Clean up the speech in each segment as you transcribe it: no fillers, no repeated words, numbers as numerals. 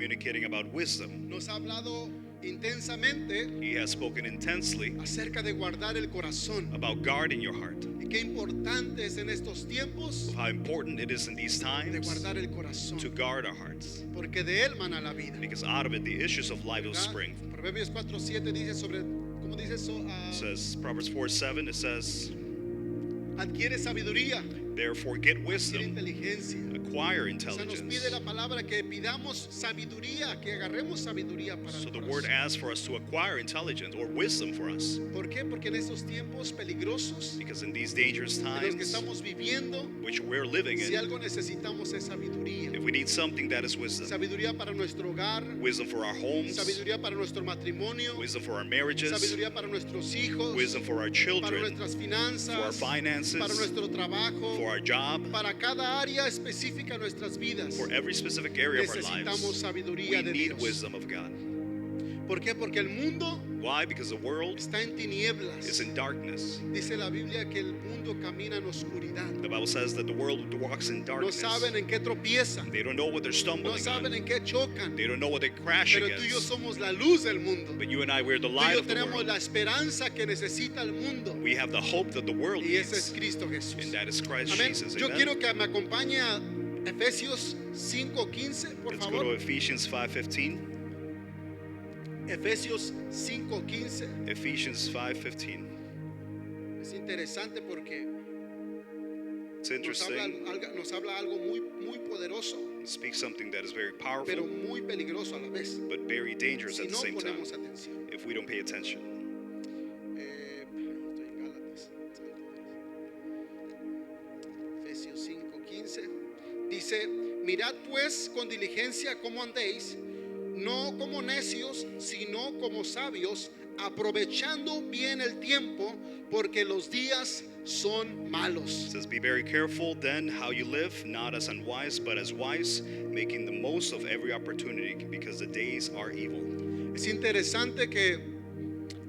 communicating about wisdom. Nos ha hablado intensamente He has spoken intensely acerca de guardar el corazón. about guarding your heart, Y qué importante es en estos tiempos of how important it is in these de times guardar el corazón. to guard our hearts, Porque de él mana la vida. because out of it the issues of life will ¿Verdad? spring. Proverbios 4:7 dice sobre, ¿cómo dice eso? It says, Proverbs 4:7, it says, Adquiere sabiduría, therefore get adquiere wisdom, inteligencia. acquire O sea, nos pide intelligence. la palabra que pidamos sabiduría, que agarremos sabiduría para So el the word corazón. asks for us to acquire intelligence or wisdom for us, ¿Por qué? Porque en estos tiempos peligrosos because in these dangerous en los que times estamos viviendo, which we're living si in, algo necesitamos es sabiduría. if we need something, that is wisdom. Sabiduría para nuestro hogar, Wisdom for our homes, sabiduría para nuestro matrimonio, wisdom for our marriages, sabiduría para nuestros hijos, wisdom for our para children, nuestras finanzas, for our finances, para nuestro trabajo, for our job, para cada área específica de nuestras vidas. for every specific area of our Necesitamos lives. sabiduría We de need Dios. wisdom of God. ¿Por qué? Porque el mundo Why? Because the world está en tinieblas. is in darkness. Dice la Biblia que el mundo camina en oscuridad. The Bible says that the world walks in No darkness. saben en qué tropiezan, They don't know what they're no stumbling saben on. en qué chocan. They don't know what they crash Pero tú y yo against. somos la luz del mundo. But you and I, we're the Tú y light yo of the tenemos world. la esperanza que necesita el mundo. We have the hope that the world Y ese es needs, Cristo Jesús. and that is Christ Amén. Jesus. Yo Amen. quiero que me acompañe a Efesios 5:15, por Let's go to favor. Ephesians 5:15. Efesios 5:15. Ephesians 5:15. Es interesante porque It's nos habla, interesting. nos habla algo muy poderoso, It speaks something that is very pero powerful, muy peligroso a la vez. but very dangerous Si at the no same time ponemos atención. if we don't pay attention. Estoy en Gálatas. Efesios 5:15 dice: Mirad pues con diligencia cómo andéis, no como necios, sino como sabios, aprovechando bien el tiempo, porque los días son malos. It says, be very careful then how you live, not as unwise, but as wise, making the most of every opportunity, because the days are evil. Es interesante que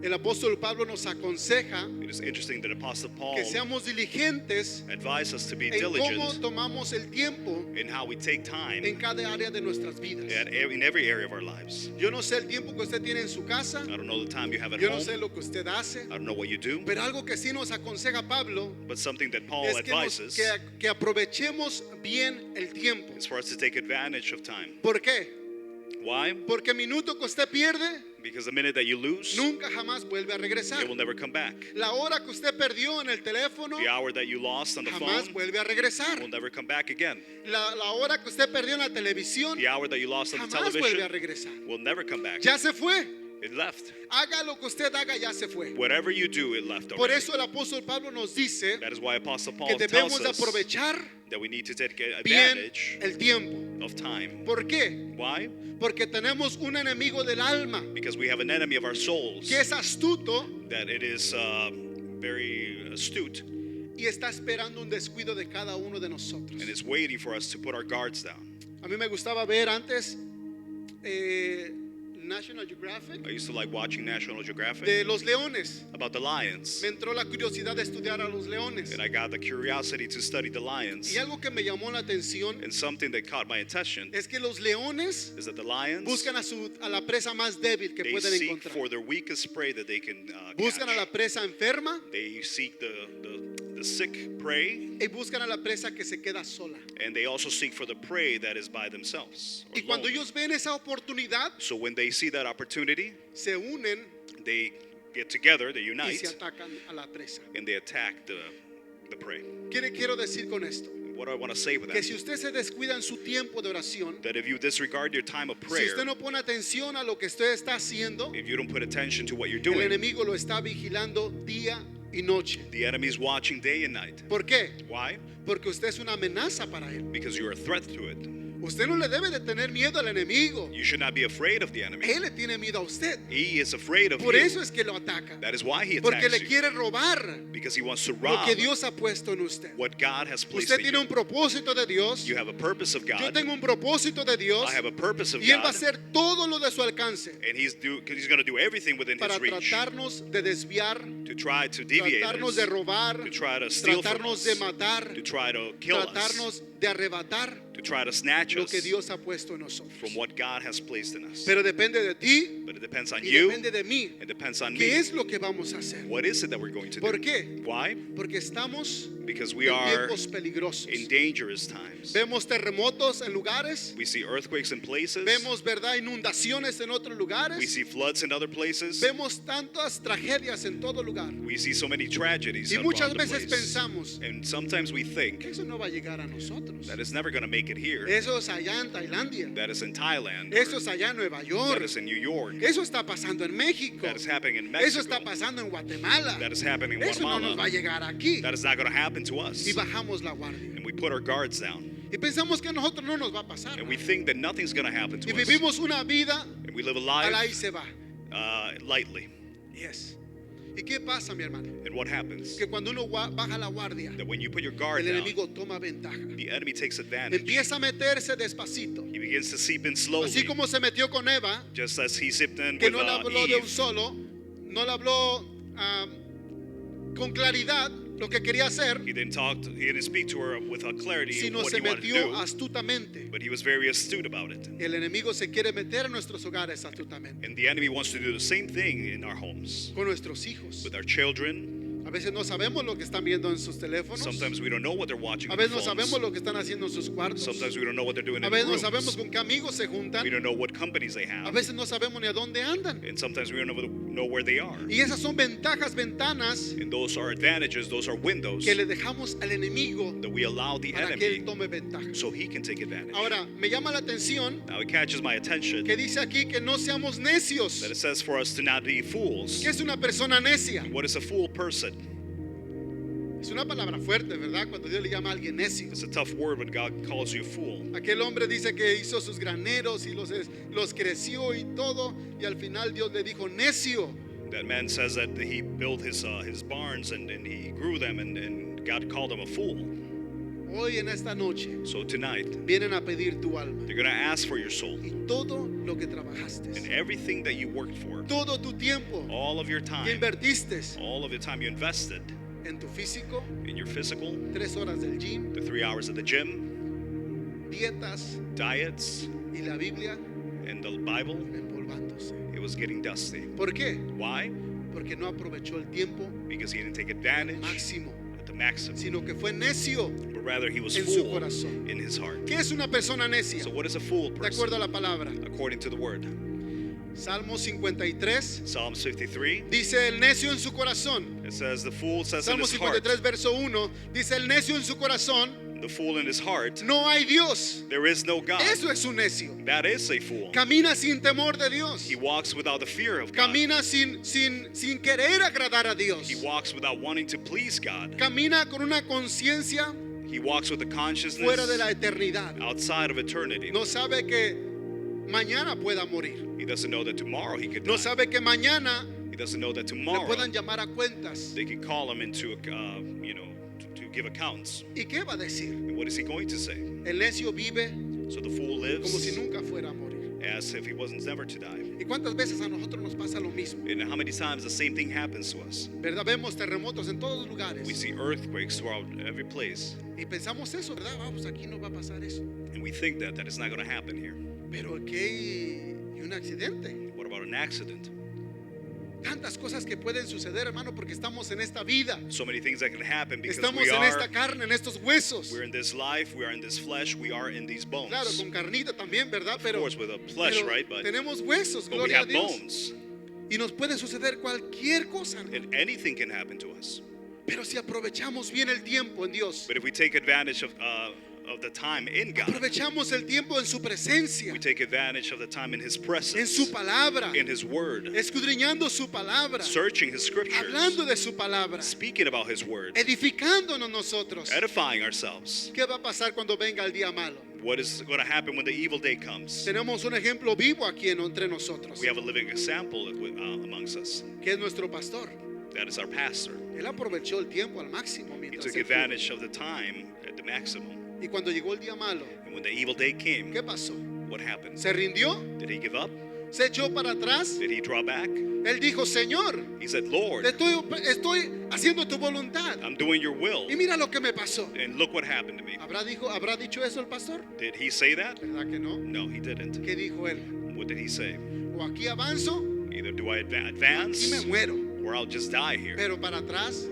el apóstol Pablo nos aconseja It is interesting that Apostle Paul que seamos diligentes advised us to be en cómo diligent tomamos el tiempo in how we take time en cada área de nuestras vidas. in every area of our lives. Yo no sé el tiempo que usted tiene en su casa, I don't know the time you have at yo no home. sé lo que usted hace, I don't know what you do, pero algo que sí nos aconseja Pablo but something that Paul es que, advises que aprovechemos bien el tiempo. is for us to take advantage of time. ¿Por qué? Why? Porque minuto que usted pierde Because the minute that you lose, nunca jamás vuelve a regresar. it will never come back. La hora que usted perdió en el teléfono The hour that you lost on the jamás phone vuelve a regresar. will never come back again. La hora que usted perdió en la televisión The hour that you lost on the jamás vuelve a television regresar. will never come back. Ya se fue. It left. Haga lo que usted haga, ya se fue. Whatever you do, it left Por already. eso el apóstol Pablo nos dice That is why Apostle Paul que tells debemos de us aprovechar that we need to take bien advantage el tiempo. of time. ¿Por qué? Why? Porque tenemos un enemigo del alma Because we have an enemy of our souls que es astuto that it is very astute y está esperando un descuido de cada uno de nosotros. and is waiting for us to put our guards down. A mí me gustaba ver antes National Geographic I used to like watching National Geographic de los leones. about the lions, Me entró la curiosidad de estudiar a los leones. and I got the curiosity to study the lions. Y algo que me llamó la atención And something that caught my attention es que los leones is that the lions, buscan a la presa más débil que they pueden seek encontrar. for their weakest prey that they can Buscan a la catch. presa enferma They seek the sick prey, y buscan a la presa que se queda sola. and they also seek for the prey that is by themselves. or Y cuando alone. ellos ven esa oportunidad, So when they see that opportunity, se unen they get together, they y unite, se atacan a la presa. and they attack the prey. ¿Qué le quiero decir con esto? What do I want to say with Que that? si usted se descuida en su tiempo de oración, That if you disregard your time of si prayer, usted no pone atención a lo que usted está haciendo, if you don't put attention to what you're el doing, enemigo lo está vigilando día y noche. the enemy's watching day and night. ¿Por qué? Why? Porque usted es una amenaza para él. Because you're a threat to it. Usted no le debe de tener miedo al enemigo. You should not be afraid of the enemy. Él le tiene miedo a usted. He is afraid of Por you. eso es que lo ataca. That is why he Porque attacks le you. quiere robar Because he wants to lo rob que Dios ha puesto en usted. what God has placed Usted in tiene un you. propósito de Dios. You have a purpose of Yo God. tengo un propósito de Dios. I have a purpose of Y Él va a God. hacer todo lo de su alcance And he's going to do everything within para his reach tratarnos de desviar, to try to deviate tratarnos us, de robar, to try to steal from tratarnos us, de matar, to try to kill us, tratarnos de arrebatar. to try to snatch lo us que Dios ha puesto en nosotros. from what God has placed in us. Pero depende de ti But it depends on y you. depende de mí. It depends on ¿Qué me. es lo que vamos a hacer? What is it that we're going to ¿Por do? qué? Why? Porque estamos Because we en are tiempos peligrosos. in dangerous times. Vemos terremotos en lugares, We see earthquakes in places. vemos, ¿verdad?, inundaciones en otros We lugares, see floods in other places. vemos tantas tragedias en todo lugar. We see so many tragedies Y around muchas the veces place. pensamos, And sometimes we think eso no va a llegar a nosotros. that it's never going to make it here. Eso es allá en Tailandia, That is in Thailand. eso es allá en Nueva That York, is in New York. eso está pasando en México, That is happening in eso Mexico. está pasando en Guatemala, That is happening in eso no nos va a Guatemala. llegar aquí. That is not going to happen to us. Y bajamos la guardia. And we put our guards down. Y pensamos que a nosotros no nos va a pasar. And we think that nothing's going to happen Y to us. vivimos una vida, And we live a a la y life se va. lightly. Yes. ¿Y qué pasa, mi hermano? And what happens? Que cuando uno baja la guardia, That when you put your guard el down, enemigo toma ventaja. the enemy takes advantage. Empieza a meterse despacito. He begins to seep in slowly. Así como se metió con Eva, Just as he sipped in que with no le habló de un Eve. solo, no le habló con claridad lo que quería hacer, He didn't speak to her with a clarity of sino what se he wanted to metió do. astutamente. But he was very astute about it. El enemigo se quiere meter en nuestros hogares astutamente, And the enemy wants to do the same thing in our homes. con nuestros hijos. With our children. A veces no sabemos lo que están viendo en sus teléfonos. Sometimes we don't know what they're watching A on their veces no phones. sabemos lo que están haciendo en sus cuartos. Sometimes we don't know what they're doing A in their veces no rooms. sabemos con qué amigos se juntan. We don't know what companies they A have. veces no sabemos ni a dónde andan. And sometimes we don't know where they are. Y esas son ventajas, ventanas And those are advantages, those are windows que le dejamos al enemigo that we allow the para que él enemy tome ventaja. so he can take advantage. Ahora, me llama la atención Now it catches my attention que dice aquí que no seamos necios. that it says for us to not be fools. ¿Qué es una persona necia? What is a fool person? Es una palabra fuerte, ¿verdad? Cuando Dios le llama a alguien necio. It's a tough word when God calls you a fool. Aquel hombre dice que hizo sus graneros y los creció y todo, y al final Dios le dijo necio. That man says that he built his barns and he grew them and God called him a fool. Hoy en esta noche So tonight, vienen a pedir tu alma they're going to ask for your soul y todo lo que trabajaste, and everything that you worked for, todo tu tiempo all of your que time, invertiste all of the time you invested en tu físico, in your physical, 3 horas del gym, the 3 hours at the gym, dietas diets, y la Biblia and the Bible, empolvándose. it was getting dusty. ¿Por qué? Why? Porque no aprovechó el tiempo Because he didn't take advantage máximo, at the maximum, sino que fue necio. but rather he was En su fool corazón. in his heart. ¿Qué es una persona necia? So what is a fool De acuerdo a person? la palabra. According to the word. Salmo 53 Psalms 53, dice el necio en su corazón. it says the fool says in Salmo his heart, 53 verso 1 dice el necio en su corazón, the fool in his heart, no hay Dios. there is no God. Eso es un necio. That is a fool. Camina sin temor de Dios. He walks without the fear of God. Camina sin querer agradar a Dios. He walks without wanting to please God. Camina con una conciencia He walks with the consciousness fuera de la eternidad. outside of eternity. No sabe que mañana pueda morir. He doesn't know that tomorrow he could No die. sabe que mañana He doesn't know that le tomorrow puedan llamar a cuentas. they could call him into, to give accounts. ¿Y qué va a decir? And what is he going to say? El necio vive So the fool como si lives nunca fuera a morir. as if he wasn't never to die. ¿Y cuántas veces a nosotros nos pasa lo mismo? And how many times the same thing happens to us? ¿Verdad? Vemos terremotos en todos los We lugares. see earthquakes throughout every place. Y pensamos eso, ¿verdad? Vamos, aquí no va a pasar eso. And we think that it's not going to happen here. Pero ¿qué? ¿Y un accidente? What about an accident? Tantas cosas que pueden suceder, hermano, porque estamos en esta vida. So many things that can happen because Estamos en esta carne, en estos huesos. we're in this life, we are in this flesh, we are in these bones. Claro, con carnita también, ¿verdad? Of Pero, course, with a flesh, pero right? But tenemos huesos, we gloria a have Dios. bones, Y nos puede suceder cualquier cosa, hermano. and anything can happen to us. Pero si aprovechamos bien el tiempo en Dios, But if we take advantage of the time in God, aprovechamos el tiempo en su presencia, we take advantage of the time in His en presence, su palabra, in His Word, escudriñando su palabra, searching His scriptures, hablando de su palabra, speaking about His Word, edificándonos nosotros. edifying ourselves. ¿Qué va a pasar cuando venga el día malo? What is going to happen when the evil day comes? Tenemos un ejemplo vivo aquí entre nosotros, We have a living example amongst us. que es nuestro pastor. That is our pastor. Él aprovechó el tiempo al máximo He mientras took él pudo. advantage of the time at the maximum. Y cuando llegó el día malo, And when the evil day came, ¿qué pasó? what happened? ¿Se rindió? Did he give up? Se echó para atrás. Did he draw back? Él dijo, Señor, He said, Lord, estoy haciendo tu voluntad. I'm doing your will. Y mira lo que me pasó. And look what happened to me. ¿Habrá dicho eso el pastor? Did he say that? ¿Verdad que no? No, he didn't. ¿Qué dijo él? What did he say? O aquí avanzo Either do I y me advance muero. or I'll just die here. Pero para atrás,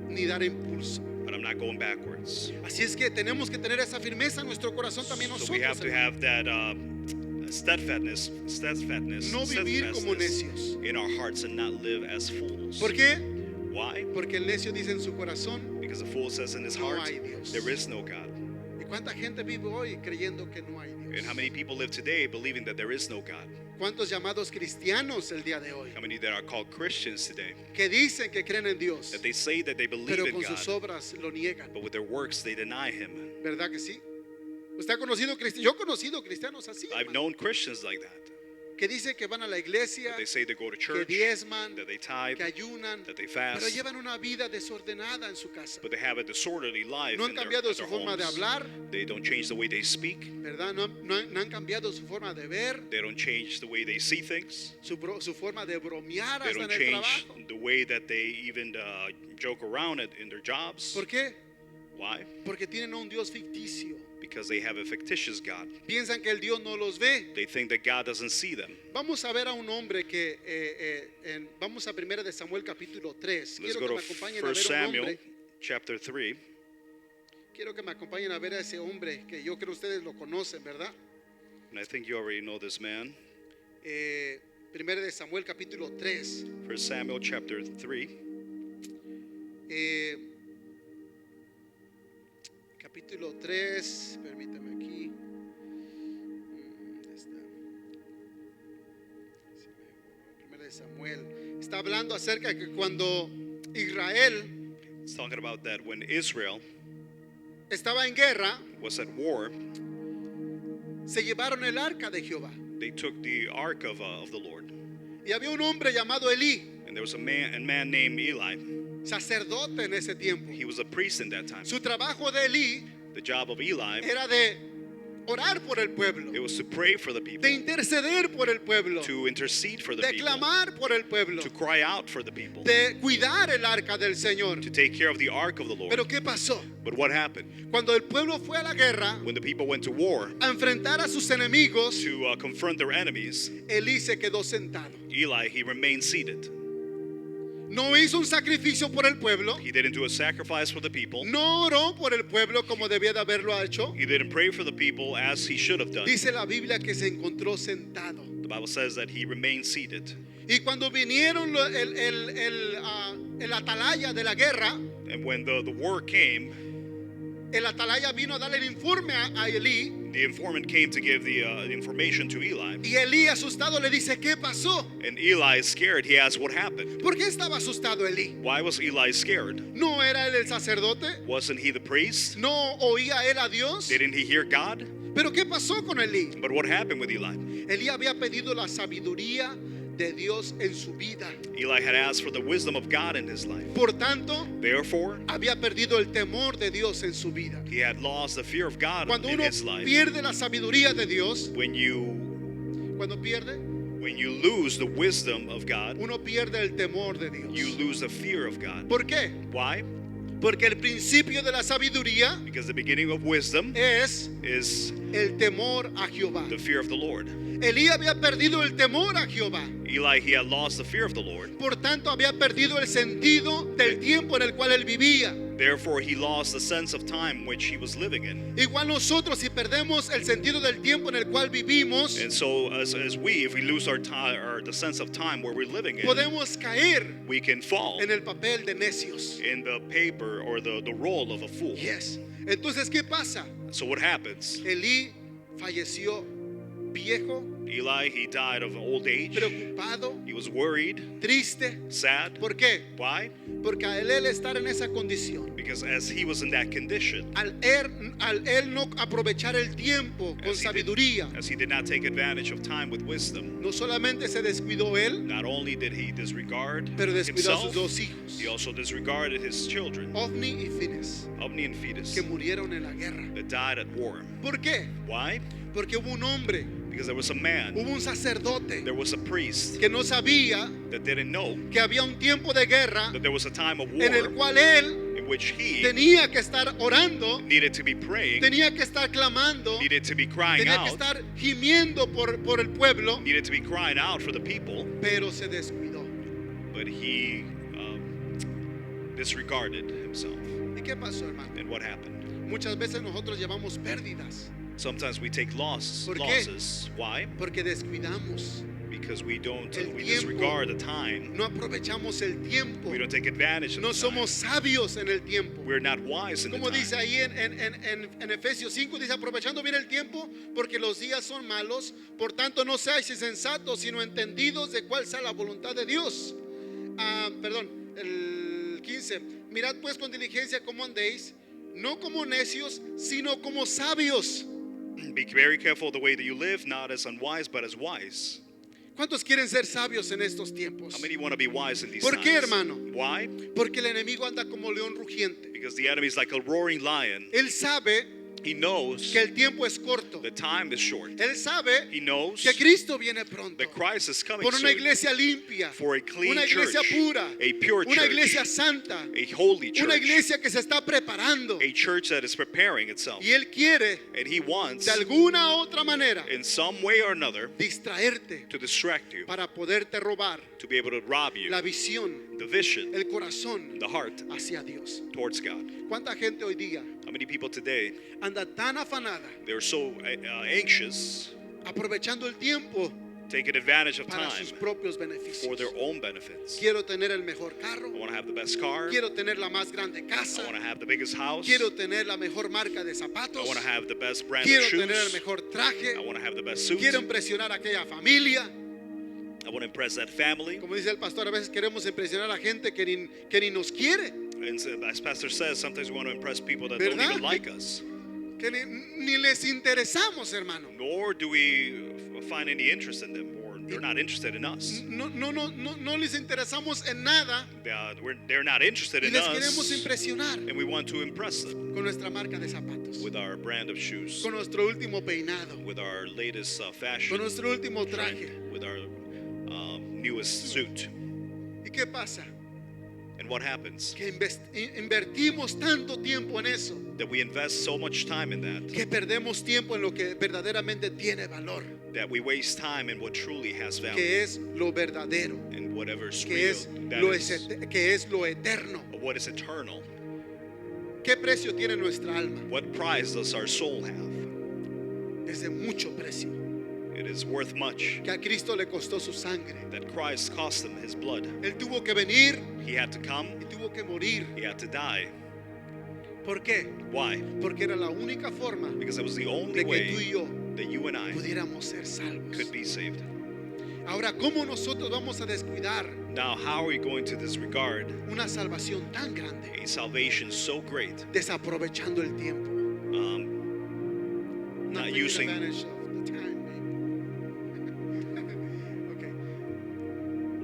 ni dar impulso. But I'm not going backwards. Así es que tenemos que tener esa firmeza en nuestro corazón también So we have nosotros. to hermano. have that steadfastness No vivir como steadfastness necios. in our hearts and not live as fools. ¿Por qué? Why? Porque el necio dice en su corazón. Because the fool says in his No heart, hay Dios. there is no God. ¿Y cuánta gente vive hoy creyendo que no hay And Dios? how many people live today believing that there is no God? ¿Cuántos llamados cristianos el día de hoy How many that are called Christians today? que dicen que creen en Dios, That they say that they believe pero in con sus God, obras lo niegan? but with their works they deny Him. ¿Verdad que sí? ¿Usted ha conocido cristianos? Yo he conocido cristianos así, I've hermano, known Christians like that. que dicen que van a la iglesia, That they say they go to que church, diezman, that they tithe, que ayunan, that they pero fast, llevan una vida desordenada en su casa. but they have a disorderly life No han in their, cambiado at su their forma de homes. hablar, They don't change the way they speak. ¿verdad? No han cambiado su forma de ver, They don't change the way they see things. su forma de bromear They hasta don't en el change trabajo. the way that they even joke around it in their jobs. ¿Por qué? Why? Porque tienen a un Dios ficticio. Because they have a fictitious God. Piensan que el Dios no los ve. They think that God doesn't see them. Vamos a ver a un hombre que vamos a 1 de Samuel capítulo 3. Let's Quiero go que to me acompañen a 1 ver a un Samuel hombre. chapter 3. Quiero que me acompañen a ver a ese hombre que yo creo ustedes lo conocen, ¿verdad? And I think you already know this man. 1 de Samuel capítulo 3. 1 Samuel chapter 3. Capítulo 3, permítame aquí. ¿Dónde está? 1 de Samuel. Está hablando acerca de que cuando Israel It's talking about that when Israel estaba en guerra, was at war, se llevaron el arca de Jehová. they took the ark of the Lord. Y había un hombre llamado Elí, And there was a man named Eli. sacerdote en ese tiempo. He was a priest in that time. Su trabajo de Elí The job of Eli, era de orar por el pueblo, it was to pray for the people, de interceder por el pueblo, to intercede for the de people, clamar por el pueblo, to cry out for the people, de cuidar el arca del Señor. to take care of the ark of the Lord. Pero ¿qué pasó? But what happened? Cuando el pueblo fue a la guerra When the people went to war a enfrentar a sus enemigos, to confront their enemies, Elí se quedó sentado. Eli, he remained seated. No hizo un sacrificio por el pueblo, He didn't do a sacrifice for the people. no oró por el pueblo como debía de haberlo hecho. He didn't pray for the people as he should have done. Dice la Biblia que se encontró sentado. The Bible says that he remained seated. Y cuando vinieron el atalaya de la guerra, And when the war came, el atalaya vino a darle el informe a Elí. the informant came to give the information to Eli. Y Elí asustado le dice, ¿qué pasó? And Eli, scared, he asked what happened. ¿Por qué estaba asustado Elí? Why was Eli scared? ¿No era él el sacerdote? Wasn't he the priest? ¿No oía él a Dios? Didn't he hear God? ¿Pero qué pasó con Elí? But what happened with Eli? Elí había pedido la sabiduría de Dios en su vida. Eli had asked for the wisdom of God in his life. Por tanto, Therefore, había perdido el temor de Dios en su vida. he had lost the fear of God Cuando in uno his life. pierde la sabiduría de Dios, When you lose the wisdom of God, uno pierde el temor de you Dios. lose the fear of God. ¿Por qué? Why? Porque el principio de la sabiduría Because the beginning of wisdom es is el temor a Jehová. the fear of the Lord. Elí había perdido el temor a Jehová. Eli, he had lost the fear of the Lord. Por tanto, había perdido el sentido del tiempo en el cual él vivía. Therefore, he lost the sense of time which he was living in. Igual nosotros, si perdemos el sentido del tiempo en el cual vivimos, And so, as we, if we lose our time or the sense of time where we're living in, podemos caer we can fall en el papel de necios. in the paper or the role of a fool. Yes. Entonces, ¿qué pasa? So what happens? Elí falleció viejo, Eli, he died of old age. preocupado, He was worried, triste. sad. ¿Por qué? Why? Porque al él estar en esa condición, Because as he was in that condition, al él no aprovechar el tiempo con sabiduría, as he did not take advantage of time with wisdom, no solamente se descuidó él, not only did he disregard pero descuidó a sus himself, dos hijos, he also disregarded his children, Ofni y Fines, Ovni and Phoebus, que murieron en la guerra. that died at war. ¿Por qué? Why? Porque hubo un hombre Because there was a man, hubo un sacerdote there was a priest que no sabía that didn't know que había un tiempo de guerra that there was a time of en el war cual él in which he tenía que estar orando, needed to be praying, tenía que estar clamando, needed to be crying tenía que out, estar gimiendo por el pueblo, needed to be crying out for the people, pero se descuidó. but he disregarded himself. ¿Y qué pasó, hermano? And what happened? Muchas veces nosotros llevamos pérdidas Sometimes we take losses. ¿Por qué? Why? porque descuidamos. Because we don't, El we tiempo. disregard the time. No aprovechamos el tiempo. We don't take advantage of No the time. somos sabios en el tiempo. We're not wise in the Como time. dice ahí en Efesios 5, dice, aprovechando bien el tiempo, porque los días son malos, por tanto no seáis insensatos, sino entendidos de cuál sea la voluntad de Dios. El 15, mirad pues con diligencia cómo andéis, no como necios, sino como sabios. Be very careful the way that you live, not as unwise, but as wise. ¿Cuántos quieren ser sabios en estos tiempos? How many want to be wise in these ¿Por times? qué, hermano? Why? Porque el enemigo anda como león rugiente. Because the enemy is like a roaring lion. Él sabe He knows que el tiempo es corto. the time is short. Él sabe He knows que Cristo viene pronto. that Christ is coming Por una soon. iglesia limpia, For a clean una iglesia church, pura, a pure una church, iglesia santa, a holy una church, iglesia que se está preparando. a church that is preparing itself. Y Él quiere, And he wants, de alguna otra manera, in some way or another, distraerte to distract you, para poderte robar to be able to rob you, la visión, the vision, el corazón the heart hacia Dios. towards God. ¿Cuánta gente hoy día How many people today, anda tan afanada, they're so anxious, aprovechando el tiempo taking advantage of para time sus propios for beneficios? their own benefits. Quiero tener el mejor carro, I want to have the best car. quiero tener la más grande casa, I want to have the biggest house. quiero tener la mejor marca de zapatos, I want to have the best brand quiero of tener el shoes. mejor traje, I want to have the best suit. quiero impresionar a aquella familia. I want to impress that family. Como dice el pastor, a veces queremos impresionar a gente que ni nos quiere, And so, as Pastor says, sometimes we want to impress people that ¿Verdad? don't even like us. que ni les interesamos, hermano. Nor do we find any interest in them, or they're not interested in us. No les interesamos en nada They're not interested y in les queremos us, impresionar and we want to impress them con nuestra marca de zapatos, with our brand of shoes, con nuestro último peinado, with our latest fashion, con nuestro último traje. trend, with our newest suit. ¿Y qué pasa? And what happens? Que invertimos tanto tiempo en eso That we invest so much time in that, que perdemos tiempo en lo que verdaderamente tiene valor, that we waste time in what truly has value, que es lo verdadero, and whatever's que real, es that lo, is, que es lo eterno. what is eternal. ¿Qué precio tiene nuestra alma? What price does our soul have? Es de mucho precio, It is worth much. que a Cristo le costó su sangre. That Christ cost him his blood. Él tuvo que venir He had to come, y tuvo que morir. he had to die. ¿Por qué? Why? Porque era la única forma Because it was the only de que tú way y yo that you and I pudiéramos ser salvos. could be saved. Ahora, ¿cómo nosotros vamos a descuidar Now, how are we going to disregard una salvación tan grande a salvation so great, desaprovechando el tiempo? not taking using advantage of the time, maybe. Okay.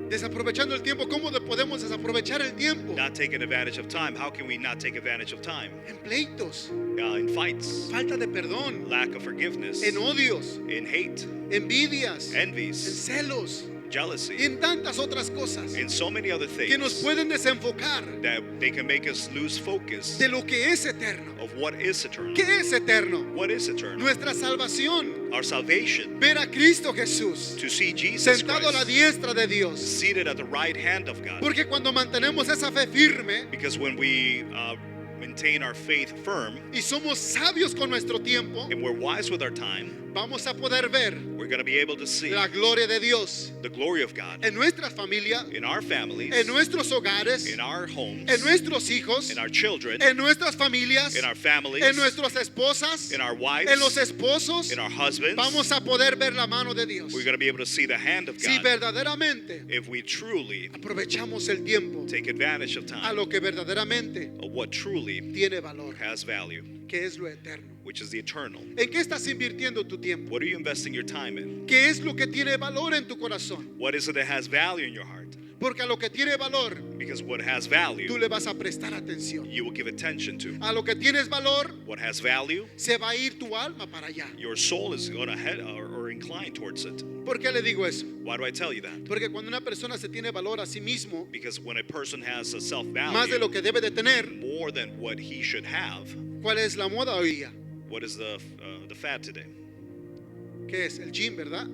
Desaprovechando el tiempo, ¿cómo podemos desaprovechar el tiempo? not taking advantage of time? How can we not take advantage of time? En pleitos, In fights, falta de perdón, lack of forgiveness, en odios, in hate, envidias, en envies, celos y jealousy, en tantas otras cosas and so many other que nos things pueden desenfocar that they can make us lose focus de lo que es eterno. of what is eternal. ¿Qué es eterno? What is eternal? Nuestra salvación, Our salvation, ver a Cristo Jesús to see Jesus sentado a la Christ diestra de Dios. seated at the right hand of God. Porque cuando mantenemos esa fe firme Because when we maintain our faith firm y somos sabios con nuestro tiempo, and we're wise with our time, vamos a poder ver we're going to be able to see la gloria de Dios the glory of God en nuestra familia, in our families, en nuestros hogares, in our homes, en nuestros hijos, in our children, en nuestras familias, in our families, en nuestras esposas, in our wives, en los esposos. in our husbands. Vamos a poder ver la mano de Dios. We're going to be able to see the hand of Si God verdaderamente if we truly aprovechamos el tiempo take advantage of a time, lo que verdaderamente of what truly tiene valor, has value, que es lo eterno. which is the eternal. ¿En qué estás invirtiendo tu tiempo? What are you investing your time in? ¿Qué es lo que tiene valor en tu corazón? What is it that has value in your heart? Porque a lo que tiene valor, Because what has tú value, le vas a prestar atención. you will give attention to. A lo que tienes valor, What has value, se va a ir tu alma para allá. your soul is going to head or inclined towards it. ¿Por qué le digo eso? Why do I tell you that? Porque cuando una persona se tiene valor a sí mismo, Because when a person has a más de self-value lo que debe de tener, more than what he should have, ¿cuál es la moda hoy día? what is the fad today? ¿Qué es? El gym, ¿verdad?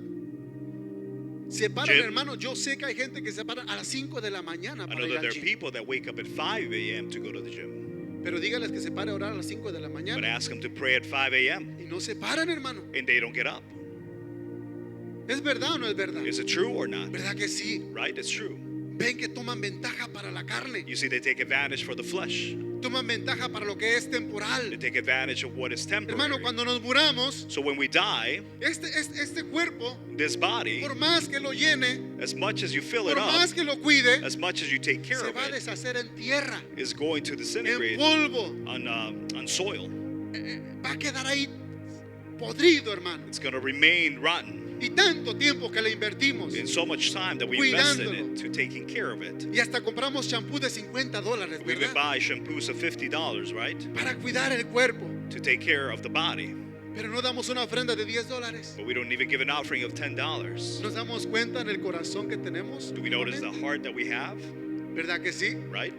Se paran, Gym. hermano. Yo sé que hay gente que se para a las 5 de la mañana I para know ir that al there are gym. people that wake up at 5 a.m. to go to the gym, Pero dígales que se pare a orar a las 5 de la but mañana ask them to pray at 5 a.m. y no se paran, hermano. and they don't get up. ¿Es verdad o no es verdad? Is it true or not? ¿Verdad que sí? Right? It's true. Ven que toman ventaja para la carne, You see, they take advantage for the flesh. toman ventaja para lo que es They temporal. take advantage of what is Hermano, temporary. cuando nos muramos, So when we die, este cuerpo, this body, por más que lo llene, as much as you fill it por up, más que lo cuide, as much as you take care se of va a it, deshacer en tierra, is going to en disintegrate polvo. on soil. Va a quedar ahí podrido, hermano. It's going to remain rotten. Y tanto tiempo que le invertimos. In so much time that we invested Cuidándolo. into taking care of it. Y hasta compramos champú de $50, We even ¿verdad? buy shampoos of $50, right? Para cuidar el cuerpo. To take care of the body. Pero no damos una ofrenda de $10. But we don't even give an offering of $10. ¿Nos damos cuenta en el corazón que tenemos? Do we notice the heart that we have, ¿Verdad que sí? right?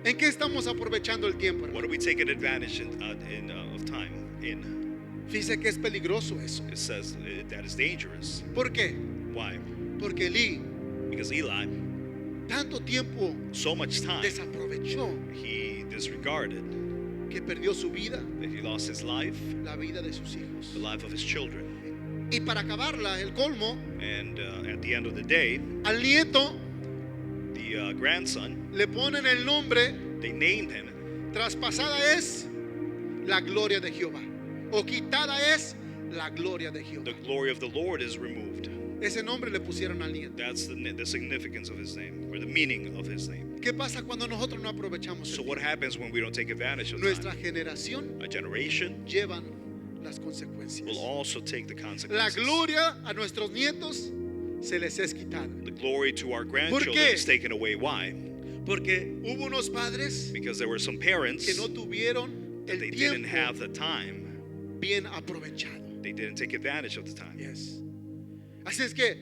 ¿En qué estamos aprovechando el tiempo, What hermano? are we taking advantage of time in? Fíjese que es peligroso eso. It says that is dangerous. ¿Por qué? Why? Porque Elí Because Eli, tanto tiempo so much time, desaprovechó he disregarded que perdió su vida, that he lost his life, la vida de sus hijos. the life of his children. Y para acabarla, el colmo, And at the end of the day, al nieto the grandson, le ponen el nombre, they named him, traspasada es la gloria de Jehová, o quitada es la gloria de Jehová. the glory of the Lord is removed. Ese nombre le pusieron al nieto. That's the significance of his name, or the meaning of his name. ¿Qué pasa cuando nosotros no aprovechamos So el what tiempo? happens when we don't take advantage of Nuestra time? generación A generation llevan las consecuencias. will also take the La consequences. gloria a nuestros nietos se les es quitada. The glory to our qué? grandchildren is taken away. Why? Porque hubo unos padres Because there were some parents que no tuvieron that el they didn't tiempo have the time. bien aprovechado. They didn't take advantage of the time. Yes. Así es que,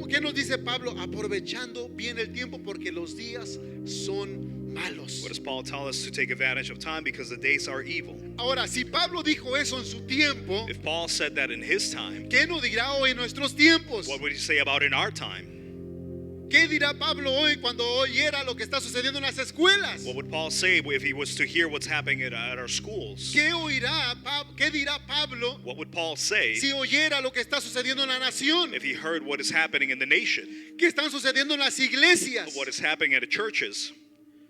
¿qué nos dice Pablo? Aprovechando bien el tiempo porque los días son malos. What does Paul tell us? To take advantage of time because the days are evil. Ahora, si Pablo dijo eso en su tiempo, If Paul said that in his time, ¿qué nos dirá hoy en nuestros tiempos? what would he say about in our time? ¿Qué dirá Pablo hoy cuando oyera lo que está sucediendo en las escuelas? What would Paul say if he was to hear what's happening at our schools? ¿Qué dirá Pablo What would Paul say si oyera lo que está sucediendo en la nación? if he heard what is happening in the nation? ¿Qué están sucediendo en las iglesias? What is happening at the churches?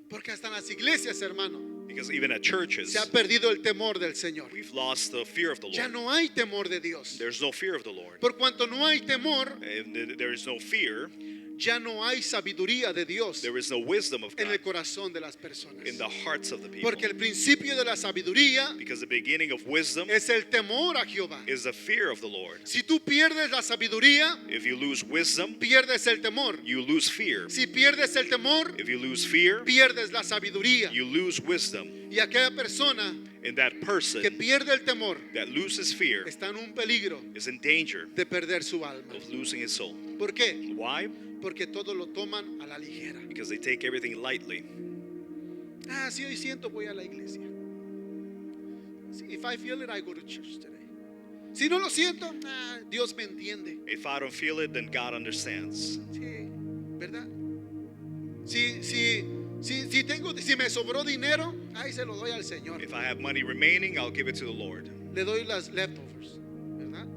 Porque hasta en las iglesias, hermano, Because even at churches, se ha perdido el temor del Señor. we've lost the fear of the Ya Lord. no hay temor de Dios. There's no fear of the Lord. Por cuanto no hay temor, If there is no fear, ya no hay sabiduría de Dios there is no wisdom of en God el corazón de las personas. in the hearts of the people. Porque el principio de la sabiduría Because the beginning of wisdom es el temor a Jehová. is the fear of the Lord. Si tú pierdes la sabiduría, If you lose wisdom, pierdes el temor. you lose fear. Si pierdes el temor, If you lose fear, pierdes la sabiduría. you lose wisdom. Y aquella persona And that person que pierde el temor that loses fear está en un peligro is in danger de perder su alma. of losing his soul. ¿Por qué? Why? Porque todo lo toman a la ligera. Because they take everything lightly. Ah, si hoy siento, voy a la iglesia. If I feel it, I go to church today. Si no lo siento, Dios me entiende. If I don't feel it, then God understands. Sí, ¿verdad? Si me sobró dinero, ahí se lo doy al Señor. If I have money remaining, I'll give it to the Lord. Le doy las leftovers, ¿verdad?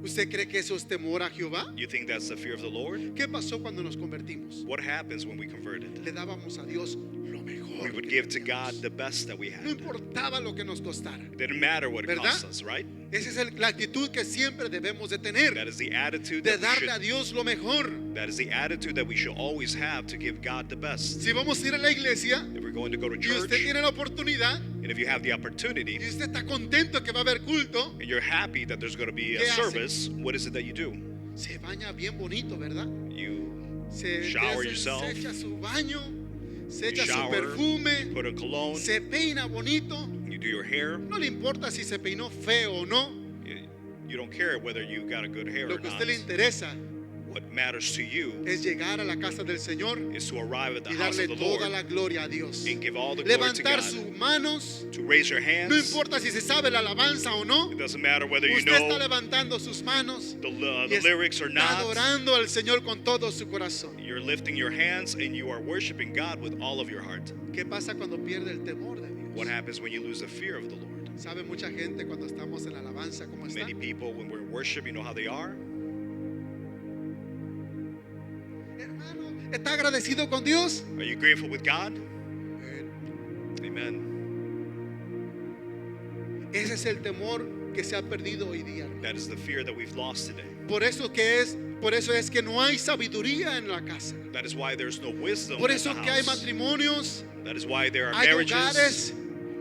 ¿Usted cree que eso es temor a Jehová? You think that's the fear of the Lord? ¿Qué pasó cuando nos convertimos? What happens when we converted? Le dábamos a Dios lo mejor. We would que give to teníamos. God the best that we No had. importaba lo que nos costara. It didn't matter what it ¿Verdad? cost us, right? Esa es la actitud que siempre debemos de tener. That is the attitude De that we darle a should. Dios lo mejor. That is the attitude that we should always have to give God the best. Si vamos a ir a la iglesia If we're going to go to y church, usted tiene la oportunidad and if you have the opportunity, y usted está contento que va a haber culto, and you're happy that there's going to be a ¿Qué hace? service, what is it that you do? se baña bien bonito, ¿verdad? You Se, Shower se yourself. echa su baño, se echa su shower, perfume, put a cologne, se peina bonito. you do your hair, No le importa si se peinó feo o no. you You don't care whether you got a good hair Lo or que a not. usted le interesa What matters to you es llegar a la casa del Señor is to arrive at the y house darle of the toda Lord la gloria a Dios. and give all the glory to Levantar God. sus manos, To raise your no hands. importa si se sabe la alabanza o no. It doesn't matter whether you Usted está know levantando sus manos the y lyrics or está not. adorando al Señor con todo su corazón. You're lifting your hands and you are worshiping God with all of your heart. ¿Qué pasa cuando pierde el temor de What Dios? happens when you lose the fear of the Lord? ¿Sabe mucha gente cuando estamos en la alabanza cómo está? Many people, when we're worship, you know how they are? Hermano, ¿está agradecido con Dios? Are you grateful with God? Eh, Amen. Ese es el temor que se ha perdido hoy día, hermano. That is the fear that we've lost today. Por eso es que no hay sabiduría en la casa. That is why there's no wisdom Por in eso the que hay house. matrimonios, That is why there are hay marriages. hogares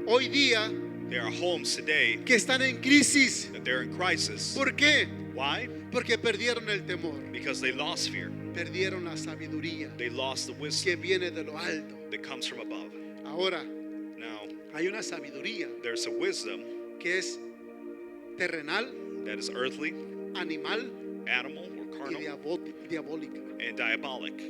hoy día There are homes today que están en crisis. that they're in crisis. ¿Por qué? Why? Porque perdieron el temor, Because they lost fear. perdieron la sabiduría They lost the que wisdom viene de lo alto. that comes from above. Ahora, Now, hay una sabiduría there's a wisdom que es terrenal, that is earthly, animal animal, or y carnal, diabólica. and diabolic.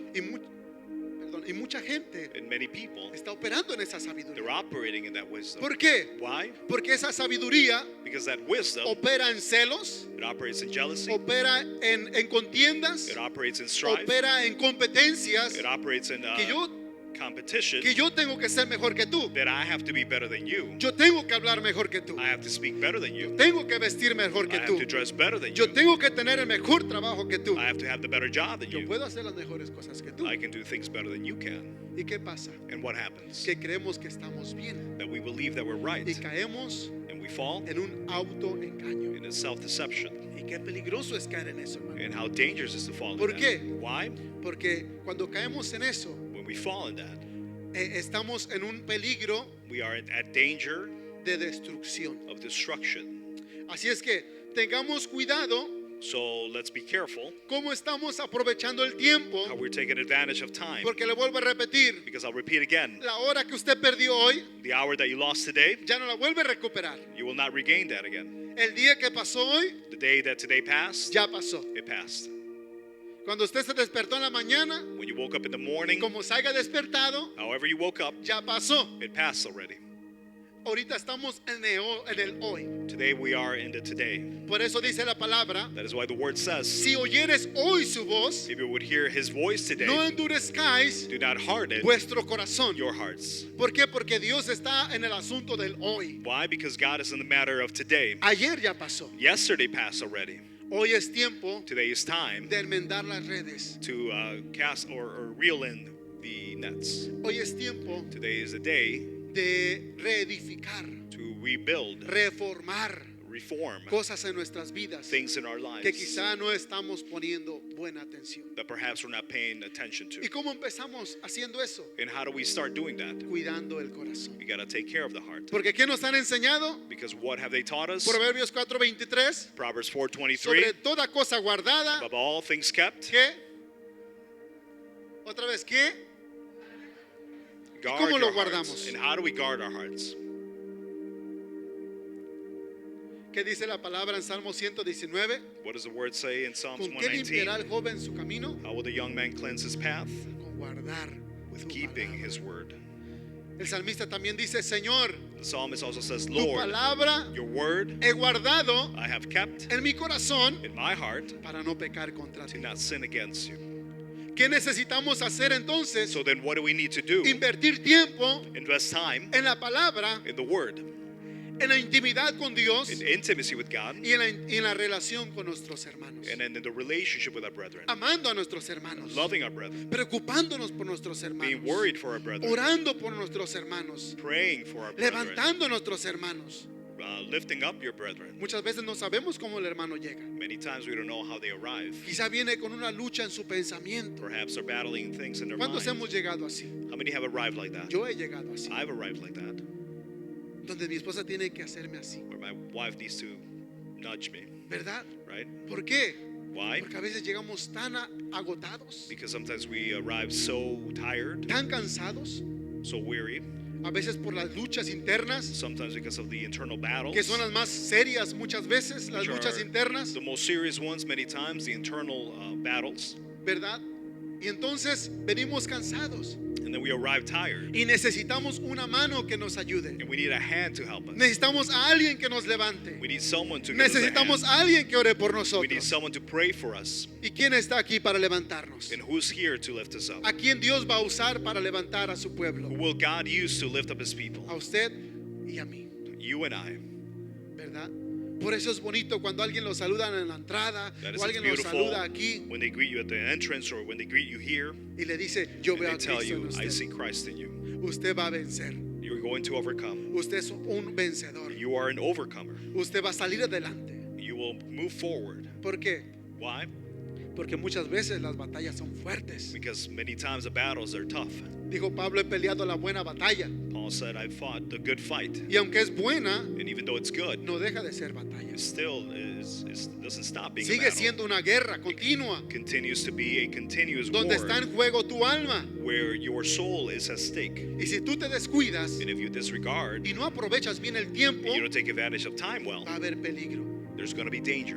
Y mucha gente And many people, está operando en esa they're sabiduría. operating in that wisdom. ¿Por qué? Why? Porque esa sabiduría Because that wisdom, opera en celos, it operates in jealousy, opera en contiendas, it operates in strife, opera en competencias, it operates in que yo competition, que yo tengo que ser mejor que tú. that I have to be better than you. Yo tengo que hablar mejor que tú. I have to speak better than you. Tengo que vestir mejor I que have tú. to dress better than Yo you. tengo que tener el mejor trabajo que tú. I have to have the better job than Yo you. puedo hacer las mejores cosas que tú. I can do things better than you can. ¿Y qué pasa? And what happens? Que creemos que estamos bien That we believe that we're right y caemos and we fall en un autoengaño. in a self-deception. Y qué peligroso es caer en eso, hermano. And how dangerous is to fall in ¿Por that. qué? Why? Porque cuando caemos en eso, When we fall in that, estamos en un peligro we are at danger de destrucción. of destruction. Así es que tengamos cuidado So let's be careful cómo estamos aprovechando el tiempo, how we're taking advantage of time. porque le vuelvo a repetir, Because I'll repeat again, la hora que usted perdió hoy the hour that you lost today, ya no la vuelve a recuperar. you will not regain that again. El día que pasó hoy The day that today passed, ya pasó. it passed. Cuando usted se despertó en la mañana, When you woke up in the morning, como se haya despertado, however you woke up, ya pasó. it passed already. Ahorita estamos en el hoy. Today we are in the today. Por eso dice la palabra, That is why the word says, si oyeres hoy su voz, if you would hear his voice today, no endurezcáis do not harden vuestro corazón. your hearts. ¿Por qué? Porque Dios está en el asunto del hoy. Why? Because God is in the matter of today. Ayer ya pasó. Yesterday passed already. Hoy es tiempo Today is time de enmendar las redes. to cast or reel in the nets. Hoy es tiempo Today is the day de reedificar, to rebuild, reformar reform cosas en nuestras vidas things in our lives que quizá no estamos poniendo buena atención. that perhaps we're not paying attention ¿Y to. cómo empezamos haciendo eso? And how do we start doing that? Cuidando el corazón. We got to take care of the heart. Porque ¿qué nos han enseñado? Because what have they taught us? Proverbios 4:23, Proverbs sobre 4:23, toda cosa guardada, above all things kept, ¿qué? Otra vez, ¿qué? guard cómo lo your hearts. guardamos? And how do we guard our hearts? ¿Qué dice la palabra en Salmo 119? What does the word say in Psalms ¿Con qué limpiará 119? el joven su camino? How will the young man cleanse his path? Con guardar With tu keeping palabra. his word. El salmista también dice, Señor, The psalmist also says, tu Lord, palabra your word he guardado I have kept en mi corazón in my heart para no pecar contra to ti. not sin against you. ¿Qué necesitamos hacer entonces? So then what do we need to do? Invertir tiempo Invest time en la palabra, in the word, en la intimidad con Dios in intimacy with God, y en la relación con nuestros hermanos. and then in the relationship with our brethren, Amando a nuestros hermanos. loving our brethren, Preocupándonos por nuestros being hermanos. worried for our brethren, Orando por nuestros hermanos. praying for our brethren, Levantando a nuestros hermanos. lifting up your brethren. Muchas veces no sabemos cómo el hermano llega. Many times we don't know how they arrive. Quizá viene con una lucha en su pensamiento. Perhaps they're battling things in their ¿Cuántos mind. hemos llegado así? How many have arrived like that? Yo he llegado así. I've arrived like that, Donde mi esposa tiene que hacerme así. where my wife needs to nudge me, ¿Verdad? right? ¿Por qué? Why? Porque a veces llegamos tan agotados, Because sometimes we arrive so tired, tan cansados, so weary, a veces por las luchas internas, sometimes because of the internal battles, que son las más serias muchas veces, las which luchas are internas, the most serious ones many times, the internal battles. ¿verdad? Y entonces venimos cansados And then we arrive tired, y necesitamos una mano que nos ayude. and we need a hand to help us. Necesitamos a alguien que nos levante. We need someone to give us a Necesitamos hand. a alguien que ore por We need nosotros. someone to pray for us. ¿Y quién está aquí para levantarnos? And who's here to lift us up? ¿A quién Dios va a usar para levantar a su Who pueblo? will God use to lift up his people? A usted y a mí, You and I. ¿verdad? Por eso es bonito cuando alguien lo saluda en la entrada That o is alguien lo beautiful saluda aquí when they greet you at the entrance or when they greet you here y le dice, yo and veo they a tell Cristo en you, I see usted. Christ in you. Usted va a vencer. You're going to overcome. Usted es un vencedor. You are an overcomer. Usted va a salir adelante. You will move forward. ¿Por qué? Why? Porque muchas veces las batallas son fuertes. Because many times the battles are tough. Dijo Pablo, he peleado la buena batalla. Paul said, I fought the good fight. Y aunque es buena, And even though it's good, no deja de ser batalla. it still doesn't stop being a Sigue battle. siendo una guerra continua, Continues to be a continuous donde war está en juego tu alma. where your soul is at stake. Y si tú te descuidas And if you disregard y no aprovechas bien el tiempo, and you don't take advantage of time well, va a haber peligro. there's going to be danger.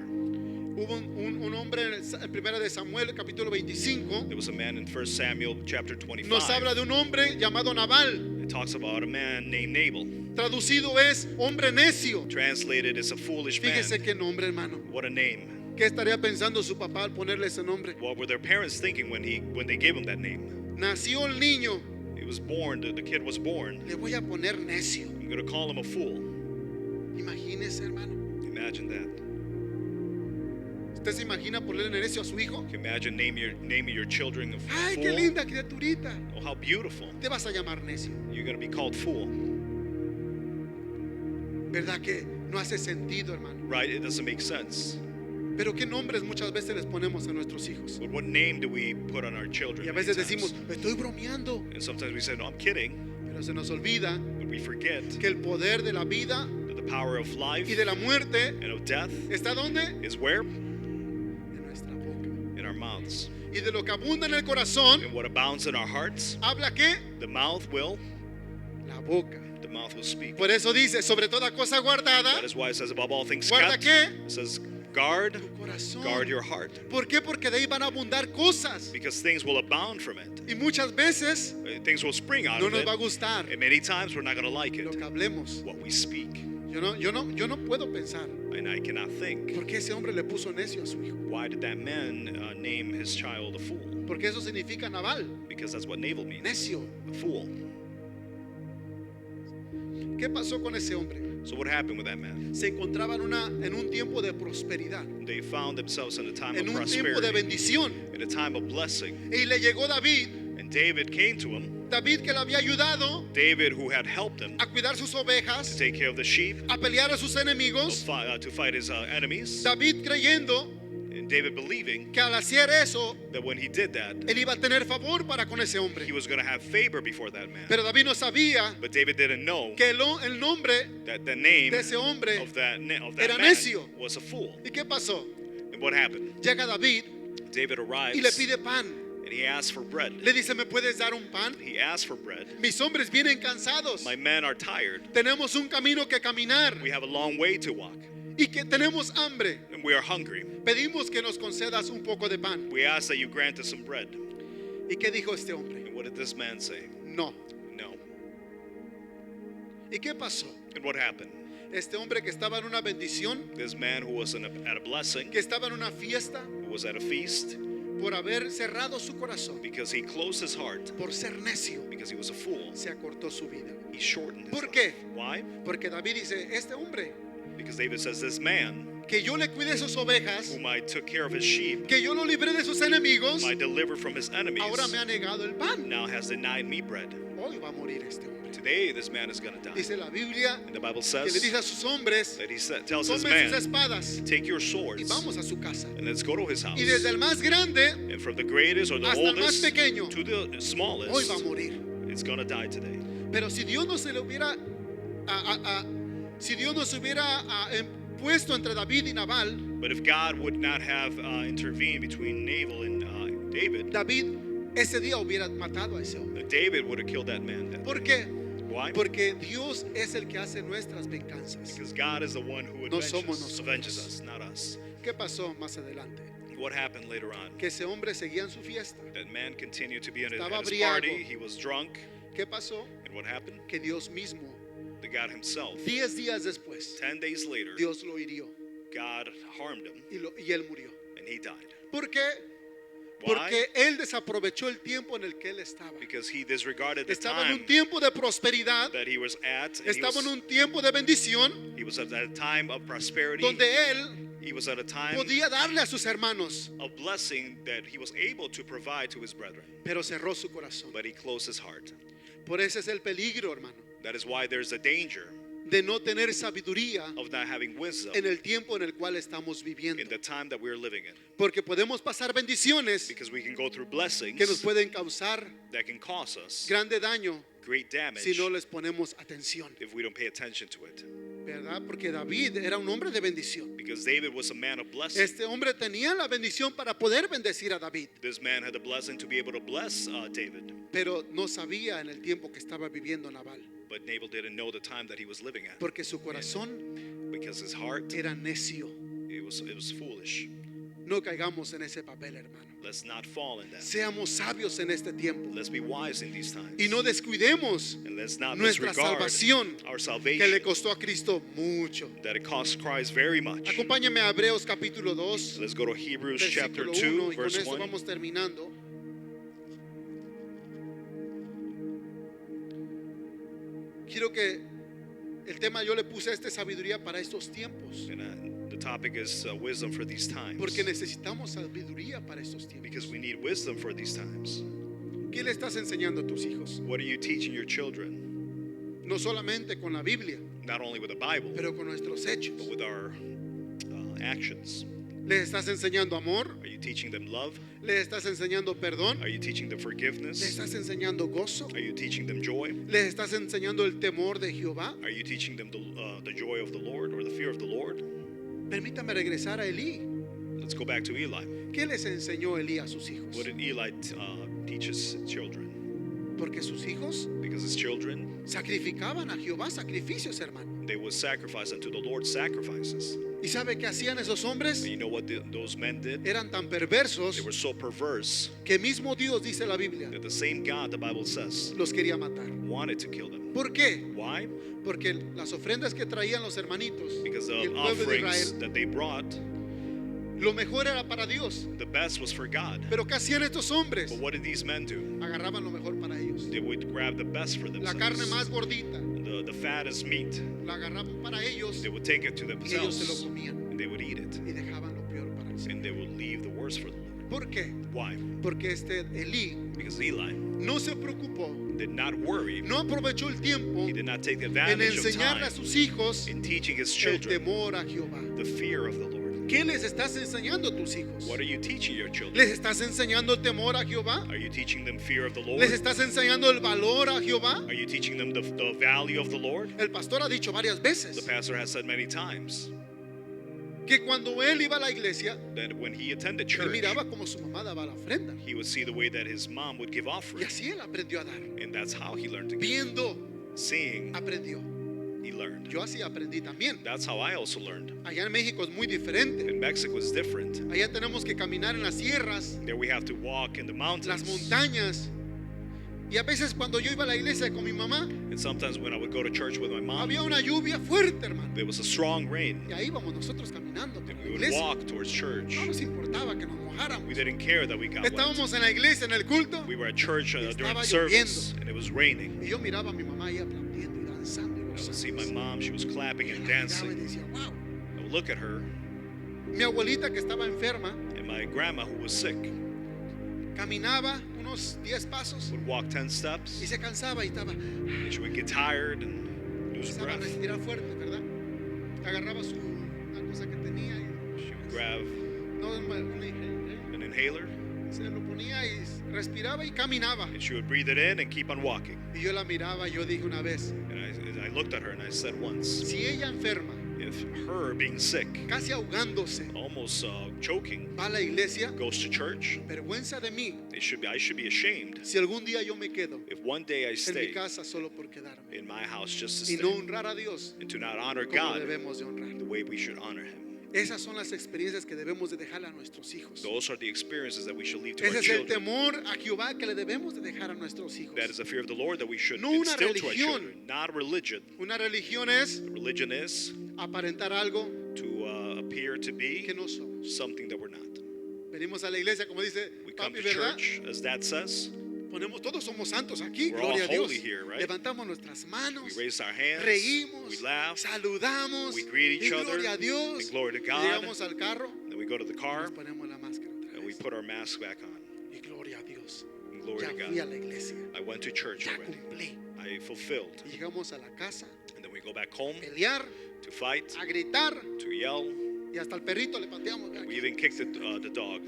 Hubo un hombre en Primera de Samuel, capítulo 25, There was a man in 1 Samuel chapter 25. nos habla de un hombre llamado Nabal. It talks about a man named Nabal. Traducido es hombre necio. Translated as a foolish man. Fíjese qué nombre, hermano. What a name. ¿Qué estaría pensando su papá al ponerle ese nombre? What were their parents thinking when they gave him that name? Nació el niño, He was born, the kid was born. le voy a poner necio. I'm going to call him a fool. Imagínese, hermano. Imagine that. ¿Usted se imagina ponerle necio a su hijo? Can you imagine naming your children a Ay, fool? qué linda criaturita. Oh, how beautiful. Te vas a llamar necio. You're going to be called fool. ¿Verdad que no hace sentido, hermano? Right? It doesn't make sense. Pero qué nombres muchas veces les ponemos a nuestros hijos. But what name do we put on our children? Y a many veces times? decimos, estoy bromeando. And sometimes we say, no, I'm kidding. Pero se nos olvida But we forget que el poder de la vida that the power of life y de la muerte and of death está ¿dónde? is where? En nuestra boca. In our mouths. Y de lo que abunda en el corazón, And what abounds in our hearts, ¿habla qué? the mouth will speak. speak. Por eso dice, sobre toda cosa guardada, That is why it says above all things ¿guarda kept. qué? It says guard, Tu corazón. guard your heart. ¿Por qué? Porque de ahí van a abundar cosas. Because things will abound from it. Y muchas veces Things will spring out no of nos it. va a gustar And many times we're not going to like lo it. que hablemos. What we speak. Yo no puedo pensar And I cannot think, por qué ese hombre le puso necio a su hijo. why did that man name his child a fool? Porque eso significa Nabal, Because that's what navel means. necio. A fool. ¿Qué pasó con ese hombre? So what happened with that man? Se encontraba en un tiempo de prosperidad, They found themselves in a time en of un tiempo de prosperity, bendición. in a time of blessing. Y le llegó David, And David came to him. David que le había ayudado David, who had helped him a cuidar sus to ovejas, take care of the sheep, a pelear a sus enemigos. to fight his enemies. David creyendo And David believing que al hacer eso, that when he did that, él iba a tener favor para con ese hombre. he was going to have favor before that man. Pero David no sabía But David didn't know que el nombre that the name de ese hombre of that era man necio. was a fool. ¿Y qué pasó? And what happened? Llega David David arrives y le pide pan. and he asks for bread. Le dice, ¿me puedes dar un pan? He asks for bread. Mis hombres vienen cansados. My men are tired. Tenemos un camino que caminar We have a long way to walk. y que tenemos hambre. And we are hungry. Pedimos que nos concedas un poco de pan. We ask that you grant us some bread. ¿Y qué dijo este hombre? And what did this man say? No. No. ¿Y qué pasó? And what happened? Este hombre que estaba en una bendición, This man who was at a blessing, que estaba en una fiesta, who was at a feast, por haber cerrado su corazón, because he closed his heart, por ser necio, because he was a fool, se acortó su vida. he shortened his ¿Por life. qué? Why? Porque David dice, este hombre, Because David says, this man, que yo le cuide sus ovejas, whom I took care of his sheep, que yo lo libré de sus enemigos, whom I delivered from his enemies, ahora me ha negado el pan. now has denied me bread. Hoy va a morir este hombre. Today, this man is going to die. Dice la Biblia And the Bible que le says dice a sus hombres, that he tells his tomen sus man, espadas take your y swords vamos a su casa. and let's go to his house. Y desde el más grande, And from the greatest or the hasta el más oldest pequeño, to the hoy va a smallest, morir. it's going to die today. Pero si Dios no se le hubiera, si Dios no se hubiera puesto entre David y Nabal, But if God would not have intervened between Nabal and David, David ese día hubiera matado a ese hombre. David would have killed that man. ¿Por qué? Why? Porque Dios es el que hace nuestras venganzas. Because God is the one who No somos avenges nosotros. us, not us. ¿Qué pasó más adelante? What happened later on? Que ese hombre seguía en su fiesta. That man continued to be at Estaba his briago. party. He was drunk. ¿Qué pasó? And what happened? Que Dios mismo, The God himself, 10 días después, 10 days later, Dios lo hirió God harmed him y él murió. and he died. ¿Por qué? Why? Porque él desaprovechó el tiempo en el que él estaba. Because he disregarded the Estaba en time un tiempo de prosperidad, that he was at. And estaba en un tiempo de bendición he was at a time of prosperity. donde él He was at a time podía darle a sus hermanos, of blessing that he was able to provide to his brethren. pero cerró su corazón. But he closed his heart. Por eso es el peligro, hermano, That is why there's a danger de no tener sabiduría of not having wisdom en el tiempo en el cual estamos viviendo. in the time that we're living in. Porque podemos pasar bendiciones Because we can go through blessings que nos pueden causar that can cause us grande daño great damage si no les ponemos atención, if we don't pay attention to it. ¿verdad? Porque David era un hombre de bendición. Because David was a man of blessing. Este hombre tenía la bendición para poder bendecir a David, This man had the blessing to be able to bless David. pero no sabía en el tiempo que estaba viviendo Nabal, But Nabal didn't know the time that he was living at. porque su corazón Because his heart, era necio. it was foolish. No caigamos en ese papel, hermano. Let's not fall in that. Seamos sabios en este tiempo Let's be wise in these times. y no descuidemos And let's not nuestra disregard salvación, our que salvation le costó a Cristo mucho. that it cost Christ very much. Acompáñame a Hebreos capítulo 2, Let's go to Hebrews chapter versículo 2, 1, y con verse esto 1. vamos terminando. Quiero que el tema yo le puse sabiduría para estos tiempos, And the topic is wisdom for these times. porque necesitamos sabiduría para estos tiempos. Because we need wisdom for these times. ¿Qué le estás enseñando a tus hijos? What are you teaching your children? No solamente con la Biblia, Not only with the Bible, pero con nuestros hechos. but with our actions. ¿Les estás enseñando amor? Are you teaching them love? ¿Les estás enseñando perdón? Are you teaching them ¿Les forgiveness? estás enseñando gozo? Are you teaching them joy? ¿Les estás enseñando el temor de Jehová? Are you teaching them the joy of the Lord or the fear of the Lord? Permítame regresar a Elí. Let's go back to Eli. ¿Qué les enseñó Elí a sus hijos? What did Eli teach his children? Porque sus hijos Because his children, sacrificaban a Jehová sacrificios, hermano. they would sacrifice unto the Lord sacrifices. ¿Y sabe qué hacían esos hombres? And you know what those men did? Eran tan perversos They were so perverse que mismo Dios, dice la Biblia, that the same God, the Bible says, los quería matar. wanted to kill them. ¿Por qué? Why? Porque las ofrendas que traían los hermanitos Because y the el pueblo de offerings Israel, that they brought, lo mejor era para Dios. the best was for God. Pero ¿qué hacían estos hombres? But what did these men do? Agarraban lo mejor para ellos. They would grab the best for La carne themselves. más gordita The fattest meat, la agarraban para ellos they would take it to y ellos se lo themselves comían and they would eat it. y dejaban lo peor para el Señor. And they would leave the worst for the Lord. ¿Por qué? Why? Porque Elí Because Eli no se preocupó, did not worry. no aprovechó el tiempo He did not take en advantage of enseñarle time a sus hijos in teaching his el children temor a Jehová. the fear of the Lord. ¿Qué les estás enseñando a tus hijos? What are you teaching your children? ¿Les estás enseñando temor a Jehová? Are you teaching them fear of the Lord? ¿Les estás enseñando el valor a Jehová? Are you teaching them the value of the Lord? El pastor ha dicho varias The veces pastor has said many times que cuando él iba a la iglesia, that when he attended él church, miraba como su mamá daba la ofrenda. he would see the way that his mom would give Y offering. así él aprendió a dar. And that's how he learned to give. Viendo, Seeing, aprendió. he learned. Yo así aprendí también. That's how I also learned. Allá en México es muy diferente. In Mexico is different. Allá tenemos que caminar en las sierras, There we have to walk in the las mountains. montañas. Y a veces cuando yo iba a la iglesia con mi mamá, And sometimes when I would go to church with my mom, había una lluvia fuerte, hermano. there was a strong rain. Y ahí íbamos nosotros caminando por And la we would iglesia. walk towards church. No nos importaba que nos mojáramos. We didn't care that we got wet. Estábamos en la iglesia, en el culto. We were at church Y during estaba the service, and it was raining. Y yo miraba a mi mamá ahí aplaudiendo y danzando. Y I would see my gozando. mom, she was clapping Y and la miraba y dancing. decía, wow. I would look at her, Mi abuelita que estaba enferma, and my grandma, who was sick, caminaba unos 10 pasos would walk 10 y steps, se cansaba y estaba, and she would get tired and lose empezaba a breath. respirar fuerte, ¿verdad? Agarraba una cosa que tenía y She would grab no, an inhaler, se lo ponía y respiraba y caminaba. and she would breathe it in and keep on walking. Y yo la miraba y yo dije una vez, And I looked at her and I said once, si ella enferma if her being sick, casi ahogándose, almost choking, va a la iglesia, goes to church, vergüenza de mí I should be ashamed si algún día yo me quedo if one day I en mi stay casa solo por quedarme in my house just to y no stay honrar a Dios and to not honor como God debemos de honrar. the way we should honor Him. Esas son las experiencias que debemos de dejarle a nuestros hijos. Those are the experiences that we should leave to Ese our es el children. temor a Jehová que le debemos de dejar a nuestros hijos. That is the fear of the Lord that we should No una instill to our religión. children. Not religion. Una religión es Religion is aparentar algo to appear to be que no somos. something that we're not. Venimos a la iglesia, como dice We come papi, to ¿verdad? church, as Dad says. Ponemos, todos somos santos aquí, We're gloria all a Dios. holy here, right? Levantamos nuestras manos, We raise our hands. reímos, We laugh. saludamos, We greet each y other. gloria a Dios. And glory to Y God. llegamos al carro, Then we go to the car nos ponemos la máscara otra and we vez. put our mask back on. Y gloria a Dios. And glory Ya to fui a God. la iglesia, I went to church ya already. cumplí. I fulfilled. Y llegamos a la casa, And then we go back home pelear, to fight, a gritar, to yell. y hasta el perrito le pateamos. ¿verdad? We even kicked the dog.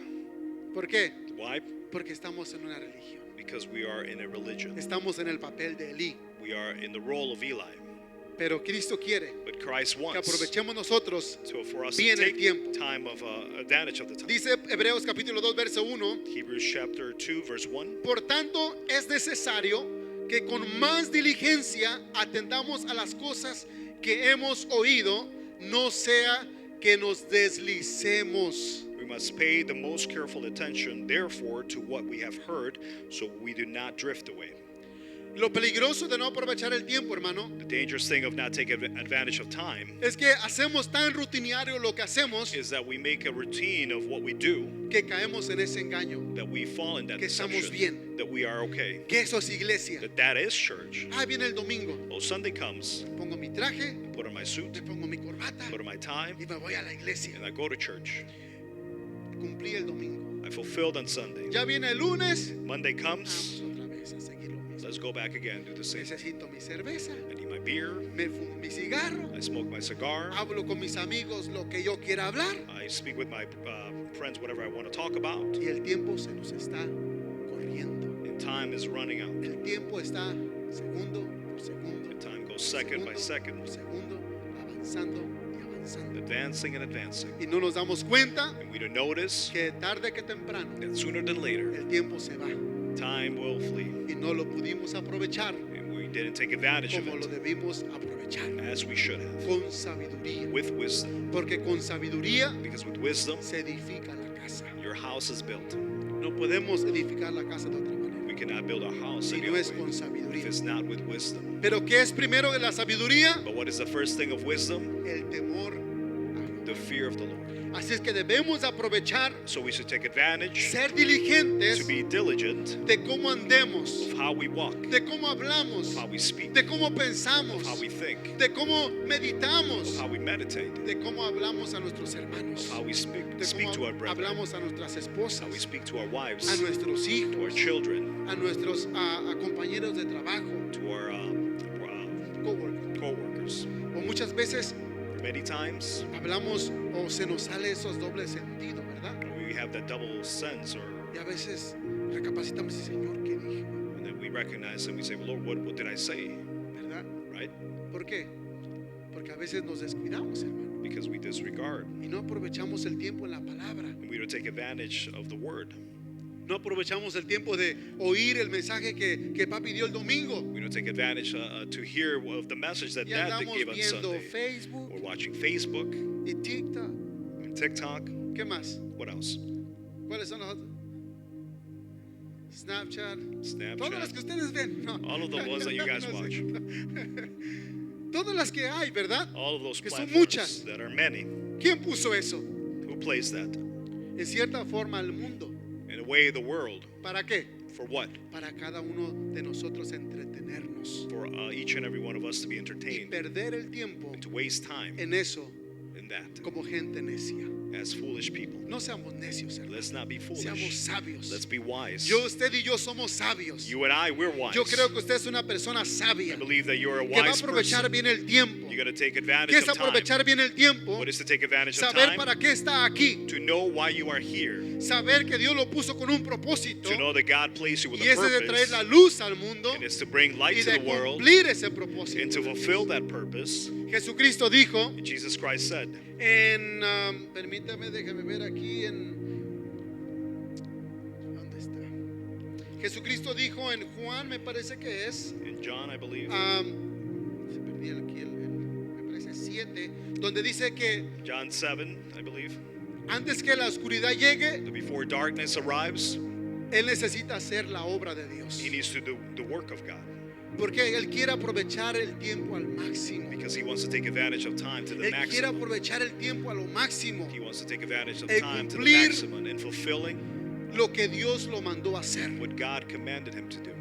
¿Por qué? Why? Porque estamos en una religión. Because we are in a religion. Estamos en el papel de Elí. We are in the role of Eli. Pero Cristo quiere But Christ que wants aprovechemos nosotros. for us to bien el take tiempo. time of advantage of the time. Dice Hebreos capítulo 2, verso 1. Hebrews chapter 2 verse 1. Por tanto, es necesario que con más diligencia atendamos a las cosas que hemos oído, no sea que nos deslicemos. We must pay the most careful attention, therefore, to what we have heard, so we do not drift away. Lo peligroso de no aprovechar el tiempo, hermano, The dangerous thing of not taking advantage of time es que hacemos tan rutinario lo que hacemos is that we make a routine of what we do, que caemos en ese engaño. that we fall in that Que estamos deception, bien. that we are okay, Que eso es iglesia. that is church. Ah, viene el domingo. Oh, Sunday comes, Pongo mi traje, put on my me suit, pongo mi corbata put on my tie, y me voy a la iglesia. and I go to church. Cumplí el domingo. I fulfilled on Sunday. Ya viene el lunes. Monday Vamos comes, otra vez a seguir lo mismo. let's go back again, do the same. Necesito mi cerveza, I need my beer, me fumo mi cigarro, I smoke my cigar, hablo con mis amigos lo que yo quiera hablar I speak with my friends whatever I want to talk about, y el tiempo se nos está corriendo. and time is running out. El tiempo está segundo por segundo, And time goes second by segundo second, por segundo, avanzando y avanzando. advancing and advancing. Y no nos damos cuenta And we don't notice que tarde que temprano that sooner than later, el tiempo se va time will flee. y no lo pudimos aprovechar And we didn't take advantage of como lo it debimos aprovechar as we should have, con sabiduría. with wisdom. Porque con sabiduría Because with wisdom, se edifica la casa. your house is built. No podemos edificar la casa de otra manera. We cannot build a house Si any no other es con way if sabiduría. it's not with wisdom. Pero ¿qué es primero de la sabiduría? But what is the first thing of wisdom? El temor a The Jehová. fear of the Lord. Así es que debemos aprovechar, So we should take advantage ser diligentes to be diligent de cómo andemos, of how we walk, de cómo hablamos, of how we speak, de cómo pensamos, of how we think, de cómo meditamos, of how we meditate, de cómo hablamos a nuestros hermanos, of how we speak, de speak to our cómo brethren, hablamos a nuestras how we esposas, speak to our wives, a nuestros to our hijos, children, a nuestros a compañeros de trabajo, to our coworkers. co-workers. O muchas veces Many times hablamos o se nos sale esos dobles sentidos, ¿verdad? we have that double sense, Y a veces recapacitamos y Señor, ¿qué dije? and then we recognize and we say, well, Lord, what did I say? ¿Verdad? Right? ¿Por qué? Porque a veces nos descuidamos, hermano, Because we disregard y no aprovechamos el tiempo en la palabra. and we don't take advantage of the word. No aprovechamos el tiempo de oír el mensaje que papi dio el domingo. We don't take advantage to hear of the message that Y Dad andamos gave on viendo Sunday. Facebook We're watching Facebook y TikTok. and TikTok. ¿Qué más? What else? ¿Cuáles son los otros? Snapchat. Snapchat. Todas las que ustedes ven. No. All of the ones that you guys No watch. sé. Todas las que hay, ¿verdad? All of those Que son platforms muchas. that are many. ¿Quién puso eso? Who plays that? En cierta forma al mundo. In a way, the world. ¿Para qué? For what? Para cada uno de nosotros entretenernos For each and every one of us to be y entertained perder el tiempo and to waste time en eso in that como gente necia. as foolish people. No seamos necios, hermano. Let's not be Seamos foolish. sabios. Let's be wise. Usted y yo somos sabios. You and I, we're wise. Yo creo que usted es una persona I sabia believe that you're a que va a wise aprovechar person. bien el tiempo. You're going to take advantage ¿Qué es of time. aprovechar bien el tiempo? What is to take advantage of Saber time? para qué está aquí. To know why you are here. Saber que Dios lo puso con un propósito. To know that God placed you with Y a ese es de traer purpose. la luz al mundo And it's to bring light y to de the world cumplir ese and propósito. to fulfill that purpose. Jesucristo dijo And Jesus Christ said, en, permítame, déjame ver aquí ¿dónde está? Jesucristo dijo en Juan, me parece que es, in John, I believe, se perdí aquí me parece 7, donde dice que John 7, I believe, antes que la oscuridad llegue, that before darkness arrives, Él necesita hacer la obra de Dios. he needs to do the work of God. Porque Él quiere aprovechar el tiempo al máximo. Because he wants to take advantage of time to the Él quiere maximum. aprovechar el tiempo a lo máximo. He wants to take advantage of El time to the cumplir maximum and fulfilling lo que Dios lo mandó a hacer. what God commanded him to do.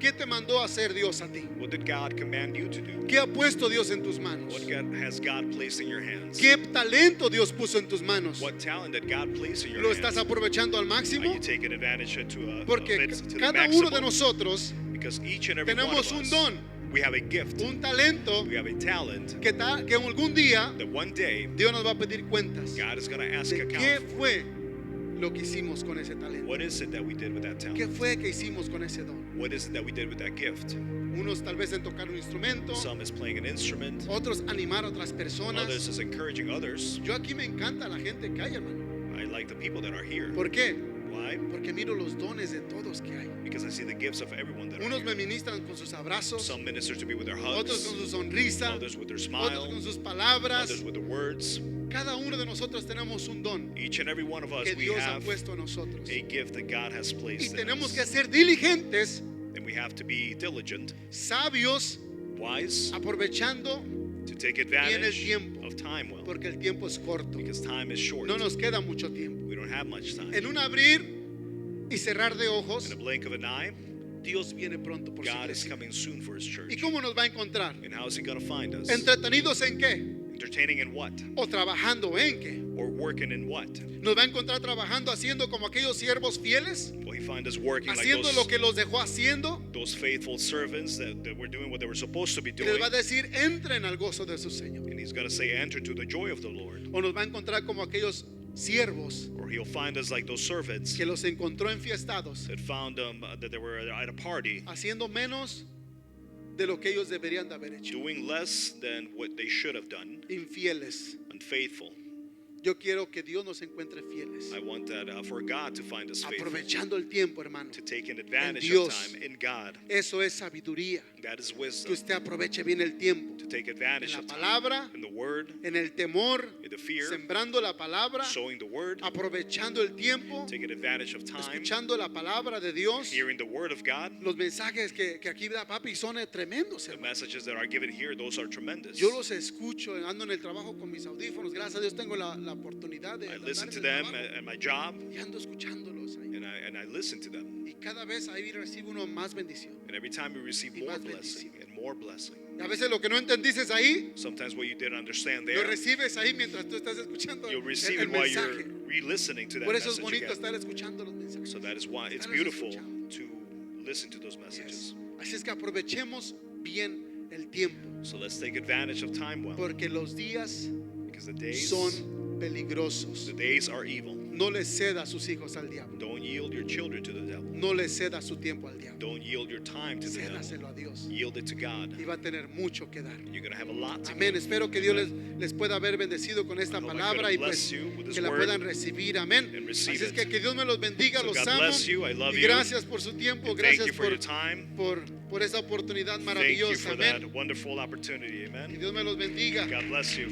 ¿Qué te mandó a hacer Dios a ti? What did God command you to do? ¿Qué ha puesto Dios en tus manos? What has God placed in your hands? ¿Qué talento Dios puso en tus manos? What talent did God place in your ¿Lo hands? estás aprovechando al Are máximo? you taking advantage of Porque it to the cada uno maximum? de nosotros Because each and every one tenemos of un us, don, we have a gift, un talento we have a talent que algún día that one day Dios nos va a pedir cuentas God is going to ask de account qué for. fue lo que hicimos con ese talento. What is it that we did with that ¿Qué talent? fue que hicimos con ese don? What is it that we did with that gift? Unos tal vez en tocar un instrumento, Some is playing an instrument, otros animar a otras personas. others is encouraging others. Yo aquí me encanta la gente que hay, hermano. I like the people that are here. ¿Por qué? Why? Porque miro los dones de todos que hay. Because I see the gifts of everyone that are Unos here. me ministran con sus abrazos, Some minister to me with their otros con hugs, su sonrisa, others with their otros smile, con sus palabras. others with the words. Cada uno de nosotros tenemos un don Each and every one of us, que we Dios ha have puesto en nosotros. a gift that God has Y placed in tenemos us. que ser diligentes, And we have to be diligent, sabios, wise, aprovechando, to take el advantage tiempo. of time well. porque el tiempo es corto. Because time is short. No nos queda mucho tiempo. We don't have much time. En un abrir y cerrar de ojos, In a blink of an eye, Dios viene pronto por su God is iglesia. coming soon for his ¿Y church. cómo nos va a encontrar? And how is he going to find us? ¿Entretenidos en qué? Entertaining in what? ¿O trabajando en qué? Or working in what? ¿Nos va a encontrar trabajando haciendo como aquellos siervos fieles? Will he find us working like ¿Haciendo lo que los dejó haciendo? those faithful servants that were doing what they were supposed to be Y les doing? va a decir, entren al gozo de su Señor. And he's going to say, enter to the joy of the Lord. O nos va a encontrar como aquellos siervos Or he'll find us like those servants que los encontró enfiestados, that found that they were at a party haciendo menos de lo que ellos deberían de haber hecho. doing less than what they should have done, Infieles. unfaithful. Yo quiero que Dios nos encuentre fieles. I want that for God to find us faithful, Aprovechando el tiempo, hermano. to take an advantage of Dios. time in God. Eso es sabiduría. That is Que wisdom, usted aproveche bien el tiempo. to take En advantage la of time, palabra, in the word, en el temor, in the fear, sembrando la palabra, sowing the word, aprovechando el tiempo, taking advantage of time, escuchando la palabra de Dios. hearing the word of God. Los mensajes que aquí da papi son tremendos, The hermano. messages that are given here, those are tremendous. Yo los escucho, ando en el trabajo con mis audífonos. Gracias a Dios tengo la oportunidad de I andar listen en to el them trabajo. at my job, Y ando escuchándolos ahí. and I listen to them. Y cada vez ahí recibe uno más bendición. And every time we receive Y more más blessing bendición. and more blessing. Y a veces lo que no entendiste ahí, Sometimes what you didn't understand lo there, recibes ahí mientras tú estás escuchando you'll receive el it while you're mensaje. re-listening to that Por eso es message bonito again. estar escuchando los mensajes. So that is why it's Estarlos beautiful escuchando. to listen to those Yes. messages. Así es que aprovechemos bien el tiempo, So let's take advantage of time well, porque los días because the days son peligrosos. are evil. No le ceda a sus hijos al diablo. Don't yield your children to the devil. No le ceda su tiempo al diablo. Don't yield your time to the devil. Cédaselo a Dios. Yield it to God. Y va a tener mucho que dar. You're going to have a lot to Amén. give. Espero que Dios les pueda haber bendecido con esta I hope I palabra could y pues bless you with this que la word puedan recibir. Amén. and receive Así es it. que Dios me los bendiga, So los God amo. bless you. I love Y you. gracias por su tiempo, And thank gracias you for your time. por esa oportunidad Thank you maravillosa. for that Amén. wonderful opportunity. Que Amen. Dios me los bendiga. God bless you.